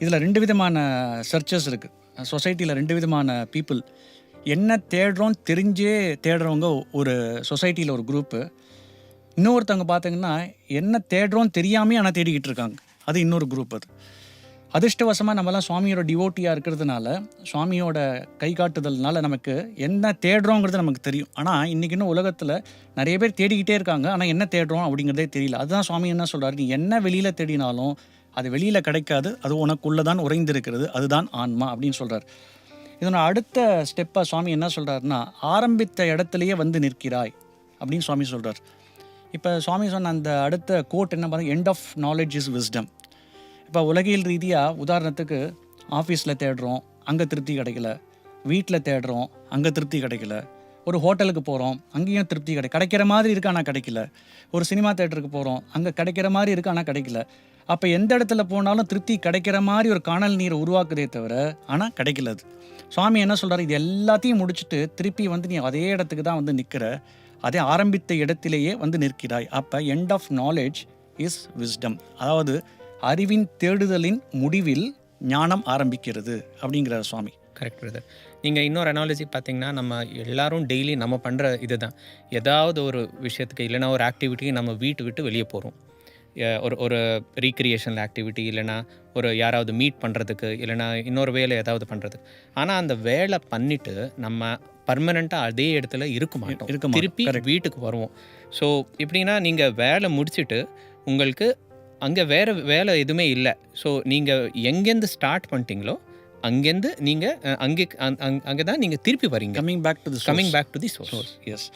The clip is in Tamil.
இதில் 2 விதமான சர்ச்சஸ் இருக்குது. சொசைட்டியில் 2 விதமான பீப்புள். என்ன தேடுறோம் தெரிஞ்சே தேடுறவங்க ஒரு சொசைட்டியில் ஒரு குரூப்பு. இன்னொருத்தவங்க பார்த்தீங்கன்னா என்ன தேடுறோம் தெரியாமே ஆனால் தேடிக்கிட்டு இருக்காங்க. அது இன்னொரு குரூப். அது அதிர்ஷ்டவசமாக நம்மலாம் சுவாமியோட டிவோட்டியாக இருக்கிறதுனால, சுவாமியோட கை காட்டுதல்னால நமக்கு என்ன தேடுறோங்கிறது நமக்கு தெரியும். ஆனால் இன்றைக்கி இன்னும் உலகத்தில் நிறைய பேர் தேடிக்கிட்டே இருக்காங்க. ஆனால் என்ன தேடுறோம் அப்படிங்கிறதே தெரியல. அதுதான் சுவாமி என்ன சொல்கிறாரு, நீ என்ன வெளியில் தேடினாலும் அது வெளியில் கிடைக்காது, அது உனக்குள்ளே தான் உறைந்திருக்கிறது, அதுதான் ஆன்மா அப்படின்னு சொல்கிறார். இதனோட அடுத்த ஸ்டெப்பாக சுவாமி என்ன சொல்கிறாருன்னா, ஆரம்பித்த இடத்துலையே வந்து நிற்கிறாய் அப்படின்னு சுவாமி சொல்கிறார். இப்போ சுவாமி சொன்ன அந்த அடுத்த கோட் என்ன பார்த்தா, end of knowledge is wisdom. இப்போ உலகியல் ரீதியாக உதாரணத்துக்கு ஆஃபீஸில் தேடுறோம், அங்கே திருப்தி கிடைக்கல. வீட்டில் தேடுறோம், அங்கே திருப்தி கிடைக்கல. ஒரு ஹோட்டலுக்கு போகிறோம், அங்கேயும் திருப்தி கிடைக்கிற மாதிரி இருக்குது, ஆனால் கிடைக்கல. ஒரு சினிமா தேட்டருக்கு போகிறோம், அங்கே கிடைக்கிற மாதிரி இருக்குது, ஆனால் கிடைக்கல. அப்போ எந்த இடத்துல போனாலும் திருப்தி கிடைக்கிற மாதிரி ஒரு காணல் நீரை உருவாக்குதே தவிர ஆனால் கிடைக்கல. அது சுவாமி என்ன சொல்கிறார், இது எல்லாத்தையும் முடிச்சுட்டு திருப்பி வந்து நீ அதே இடத்துக்கு தான் வந்து நிற்கிற, அதே ஆரம்பித்த இடத்திலேயே வந்து நிற்கிறாய். அப்போ end of knowledge is wisdom. அதாவது அறிவின் தேடுதலின் முடிவில் ஞானம் ஆரம்பிக்கிறது அப்படிங்கிற சுவாமி. Correct brother. நீங்கள் இன்னொரு அனாலஜி பார்த்தீங்கன்னா, நம்ம எல்லாரும் டெய்லி நம்ம பண்ணுற இது தான். ஏதாவது ஒரு விஷயத்துக்கு இல்லைனா ஒரு ஆக்டிவிட்டிக்கு நம்ம வீட்டு விட்டு வெளியே போகிறோம். ஒரு ரீக்ரியேஷனல் ஆக்டிவிட்டி, இல்லைனா ஒரு யாராவது மீட் பண்ணுறதுக்கு, இல்லைனா இன்னொரு வேலை ஏதாவது பண்ணுறதுக்கு. ஆனால் அந்த வேலை பண்ணிவிட்டு நம்ம பர்மனெண்ட்டாக அதே இடத்துல இருக்க மாட்டோம், திருப்பி வீட்டுக்கு வருவோம். ஸோ எப்படின்னா, நீங்கள் வேலை முடிச்சுட்டு உங்களுக்கு அங்கே வேறு வேலை எதுவுமே இல்லை. ஸோ நீங்கள் எங்கேருந்து ஸ்டார்ட் பண்ணிட்டீங்களோ அங்கேருந்து நீங்கள் அங்கே தான் நீங்கள் திருப்பி வரீங்க. Coming back to the source. S.